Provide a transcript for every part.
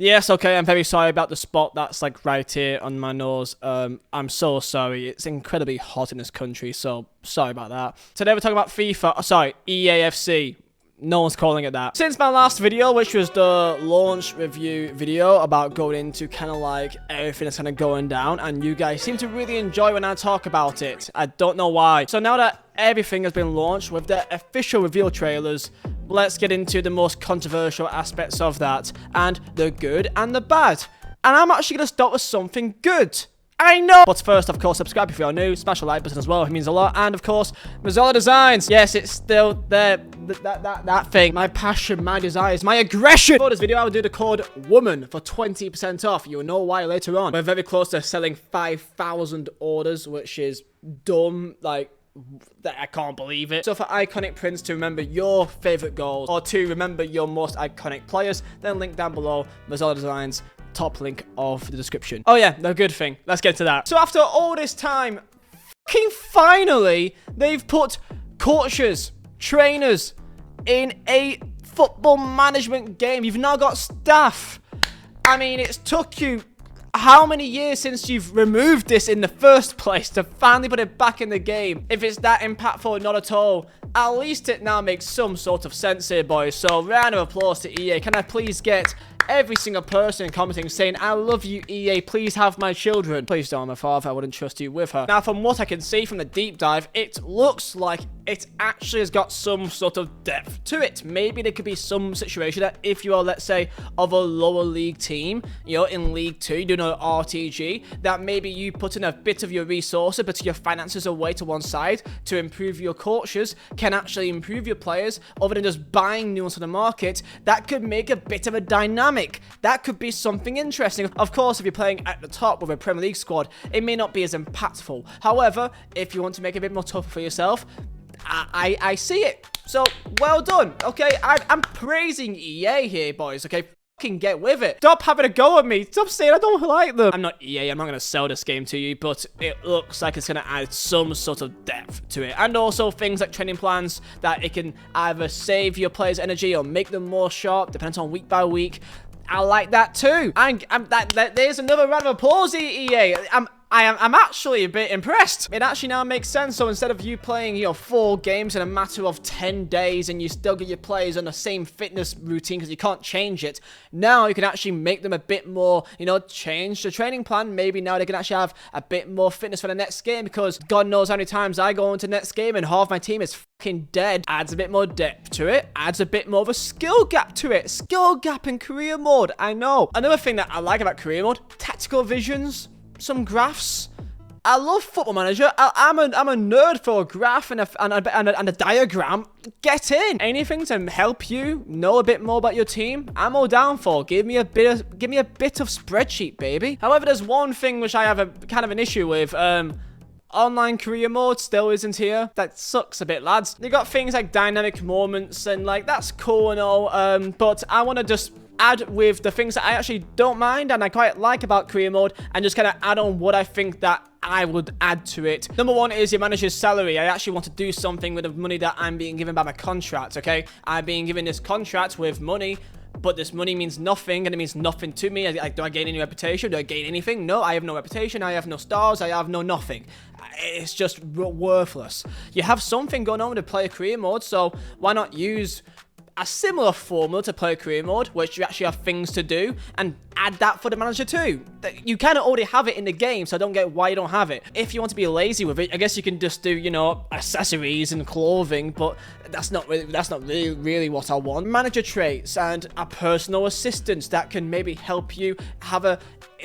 Yes, okay, I'm very sorry about the spot that's like right here on my nose. I'm so sorry. It's incredibly hot in this country, so sorry about that. Today we're talking about FIFA, EAFC. No one's calling it that. Since my last video, which was the launch review video about going into kind of like everything that's kind of going down, and you guys seem to really enjoy when I talk about it. I don't know why. So now that everything has been launched with the official reveal trailers, let's get into the most controversial aspects of that, and the good and the bad. And I'm actually going to start with something good. I know! But first, of course, subscribe if you're new, smash the like button as well, it means a lot, and of course, Vizeh Designs. Yes, it's still there, that thing. My passion, my desires, my aggression! For this video, I will do the code WOMAN for 20% off. You'll know why later on. We're very close to selling 5,000 orders, which is dumb, like, I can't believe it. So for iconic prints to remember your favorite goals, or to remember your most iconic players, then link down below, Vizeh Designs, top link of the description. Oh yeah, the good thing. Let's get to that. So after all this time, fucking finally, they've put coaches, trainers in a football management game. You've now got staff. I mean, it's took you how many years since you've removed this in the first place to finally put it back in the game? If it's that impactful, not at all. At least it now makes some sort of sense here, boys. So round of applause to EA. Can I please get every single person commenting saying, I love you, EA, please have my children. Please don't, my father, I wouldn't trust you with her. Now, from what I can see from the deep dive, it looks like it actually has got some sort of depth to it. Maybe there could be some situation that if you are, let's say, of a lower league team, you know, in League 2, doing an RTG, that maybe you put in a bit of your resources, but your finances away to one side to improve your coaches, can actually improve your players, other than just buying new ones on the market. That could make a bit of a dynamic. That could be something interesting. Of course, if you're playing at the top with a Premier League squad, it may not be as impactful. However, if you want to make it a bit more tougher for yourself, I see it. So, well done. Okay, I'm praising EA here, boys. Okay, fucking get with it. Stop having a go at me. Stop saying I don't like them. I'm not EA. I'm not going to sell this game to you, but it looks like it's going to add some sort of depth to it. And also things like training plans that it can either save your players' energy or make them more sharp, depends on week by week. I like that too. There's another round of applause, EA. I'm actually a bit impressed. It actually now makes sense. So instead of you playing, you know, 4 games in a matter of 10 days and you still get your players on the same fitness routine because you can't change it, now you can actually make them a bit more, you know, change the training plan. Maybe now they can actually have a bit more fitness for the next game, because God knows how many times I go into the next game and half my team is fucking dead. Adds a bit more depth to it. Adds a bit more of a skill gap to it. Skill gap in career mode. I know. Another thing that I like about career mode, tactical visions. Some graphs. I love Football Manager. I'm a nerd for a graph and a diagram. Get in. Anything to help you know a bit more about your team, I'm all down for. Give me a bit of spreadsheet, baby. However, there's one thing which I have a kind of an issue with. Online career mode still isn't here. That sucks a bit, lads. They got things like dynamic moments and like that's cool and all. But I want to just add with the things that I actually don't mind and I quite like about career mode, and just kind of add on what I think that I would add to it. Number one is your manager's salary. I actually want to do something with the money that I'm being given by my contract, okay? I'm being given this contract with money, but this money means nothing, and it means nothing to me. Like, do I gain any reputation? Do I gain anything? No, I have no reputation. I have no stars. I have no nothing. It's just worthless. You have something going on with the player career mode, so why not use a similar formula to player career mode, which you actually have things to do, and add that for the manager too. You kind of already have it in the game, so I don't get why you don't have it. If you want to be lazy with it, I guess you can just do, you know, accessories and clothing, but that's not really what I want. Manager traits and a personal assistant that can maybe help you have a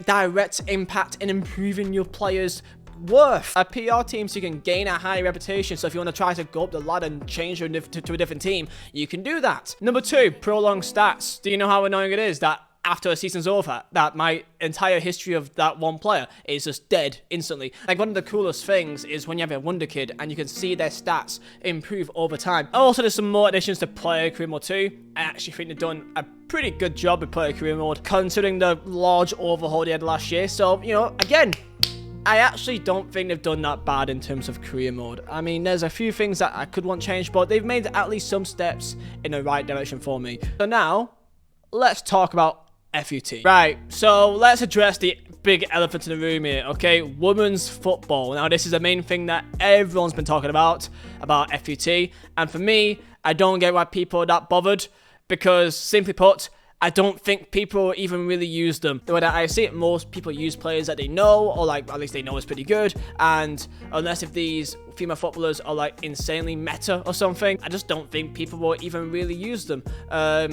direct impact in improving your players' worth. A PR team, so you can gain a high reputation. So if you want to try to go up the ladder and change to a different team, you can do that. Number 2, prolonged stats. Do you know how annoying it is that after a season's over, that my entire history of that one player is just dead instantly? Like, one of the coolest things is when you have a wonder kid and you can see their stats improve over time. Also, there's some more additions to player career mode 2. I actually think they've done a pretty good job with player career mode, considering the large overhaul they had last year. So, you know, again, I actually don't think they've done that bad in terms of career mode. I mean, there's a few things that I could want changed, but they've made at least some steps in the right direction for me. So now, let's talk about FUT. Right, so let's address the big elephant in the room here, okay? Women's football. Now, this is the main thing that everyone's been talking about FUT. And for me, I don't get why people are that bothered, because simply put, I don't think people even really use them. The way that I see it, most people use players that they know, or like at least they know is pretty good. And unless if these female footballers are like insanely meta or something, I just don't think people will even really use them.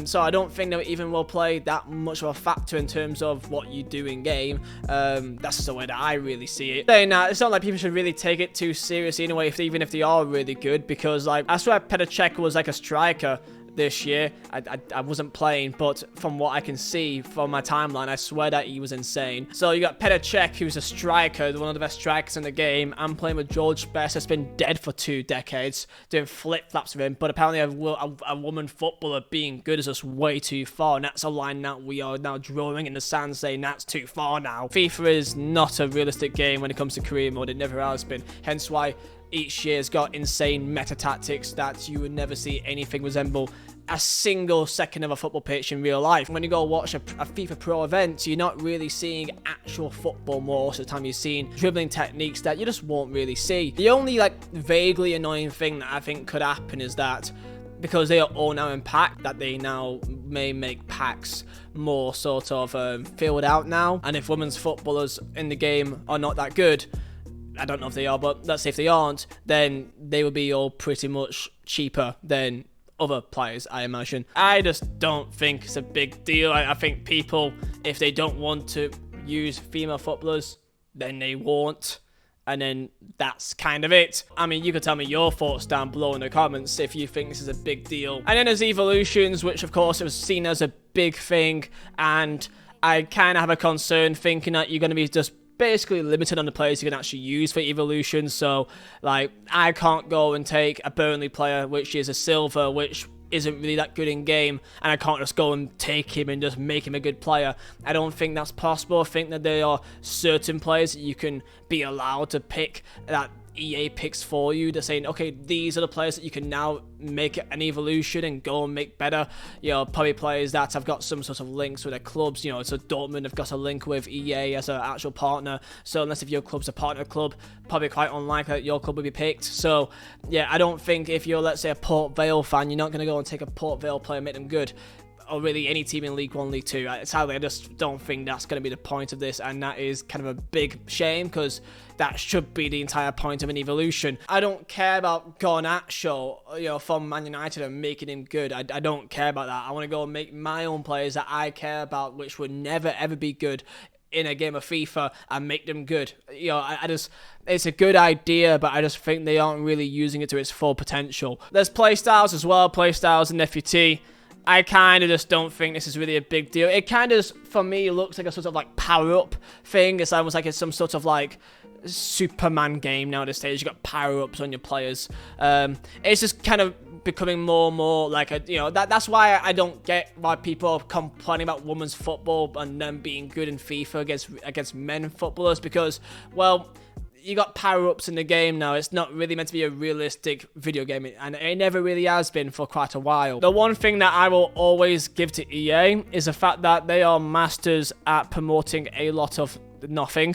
So I don't think they even will play that much of a factor in terms of what you do in game. That's just the way that I really see it. Saying that, it's not like people should really take it too seriously anyway, even if they are really good, because like I swear Petr was like a striker this year. I wasn't playing, but from what I can see from my timeline, I swear that he was insane. So you got Petr, who's a striker, one of the best strikers in the game. I'm playing with George Best, that's been dead for 2 decades, doing flip-flops with him, but apparently a woman footballer being good is just way too far, and that's a line that we are now drawing in the sand, saying that's too far now. FIFA is not a realistic game when it comes to career mode, it never has been, hence why each year's got insane meta tactics that you would never see anything resemble a single second of a football pitch in real life. When you go watch a FIFA Pro event, you're not really seeing actual football most of the time. You're seeing dribbling techniques that you just won't really see. The only like vaguely annoying thing that I think could happen is that because they are all now in pack, that they now may make packs more sort of filled out now. And if women's footballers in the game are not that good, I don't know if they are, but let's say if they aren't, then they will be all pretty much cheaper than other players, I imagine. I just don't think it's a big deal. I think people, if they don't want to use female footballers, then they won't. And then that's kind of it. I mean, you can tell me your thoughts down below in the comments if you think this is a big deal. And then there's evolutions, which of course it was seen as a big thing. And I kind of have a concern thinking that you're going to be just basically limited on the players you can actually use for evolution. So like I can't go and take a Burnley player which is a silver, which isn't really that good in game, and I can't just go and take him and just make him a good player. I don't think that's possible. I think that there are certain players that you can be allowed to pick that EA picks for you. They're saying, okay, these are the players that you can now make an evolution and go and make better. You know, probably players that have got some sort of links with their clubs. You know, so Dortmund have got a link with EA as an actual partner. So unless if your club's a partner club, probably quite unlikely that your club will be picked. So yeah, I don't think if you're, let's say, a Port Vale fan, you're not going to go and take a Port Vale player and make them good. Or really any team in League 1, League 2. Sadly, I just don't think that's going to be the point of this, and that is kind of a big shame, because that should be the entire point of an evolution. I don't care about Garnacho, you know, from Man United and making him good. I don't care about that. I want to go and make my own players that I care about, which would never ever be good in a game of FIFA, and make them good. You know, I just, it's a good idea, but I just think they aren't really using it to its full potential. There's playstyles as well, playstyles in FUT. I kind of just don't think this is really a big deal. It kind of, for me, looks like a sort of like power-up thing. It's almost like it's some sort of like Superman game now at this stage. You've got power-ups on your players. It's just kind of becoming more and more like a, you know, that's why I don't get why people are complaining about women's football and them being good in FIFA against men footballers, because, well, you got power-ups in the game now. It's not really meant to be a realistic video game, and it never really has been for quite a while. The one thing that I will always give to EA is the fact that they are masters at promoting a lot of nothing,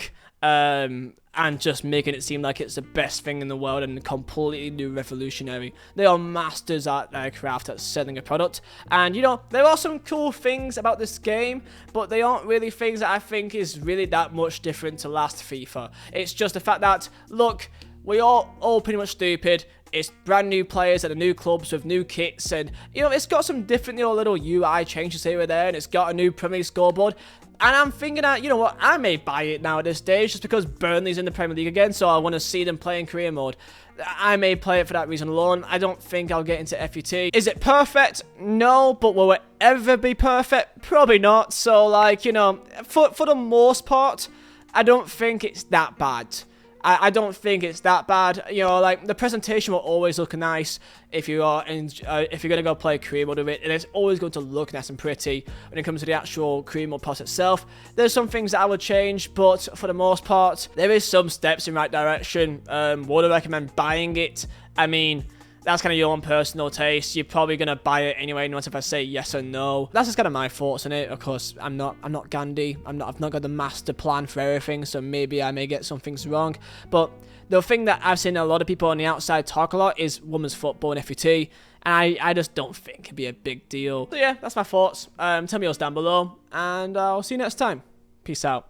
and just making it seem like it's the best thing in the world and completely new, revolutionary. They are masters at their craft, at selling a product. And, you know, there are some cool things about this game, but they aren't really things that I think is really that much different to last FIFA. It's just the fact that, look, we are all pretty much stupid. It's brand new players at the new clubs with new kits, and, you know, it's got some different, you know, little UI changes here and there, and it's got a new Premier League scoreboard. And I'm thinking that, you know what, I may buy it now at this stage, just because Burnley's in the Premier League again, so I want to see them play in career mode. I may play it for that reason alone. I don't think I'll get into FUT. Is it perfect? No, but will it ever be perfect? Probably not. So, like, you know, for the most part, I don't think it's that bad. I don't think it's that bad. You know, like, the presentation will always look nice if you are if you're gonna go play career mode with it, and it's always going to look nice and pretty when it comes to the actual career mode pass itself. There's some things that I would change, but for the most part, there is some steps in the right direction. Would I recommend buying it? I mean, That's kind of your own personal taste. You're probably gonna buy it anyway, no matter if I say yes or no. That's just kind of my thoughts on it. Of course, I'm not Gandhi. I've not got the master plan for everything, so maybe I may get some things wrong. But the thing that I've seen a lot of people on the outside talk a lot is women's football and FUT. And I just don't think it'd be a big deal. So yeah, that's my thoughts. Tell me yours down below, and I'll see you next time. Peace out.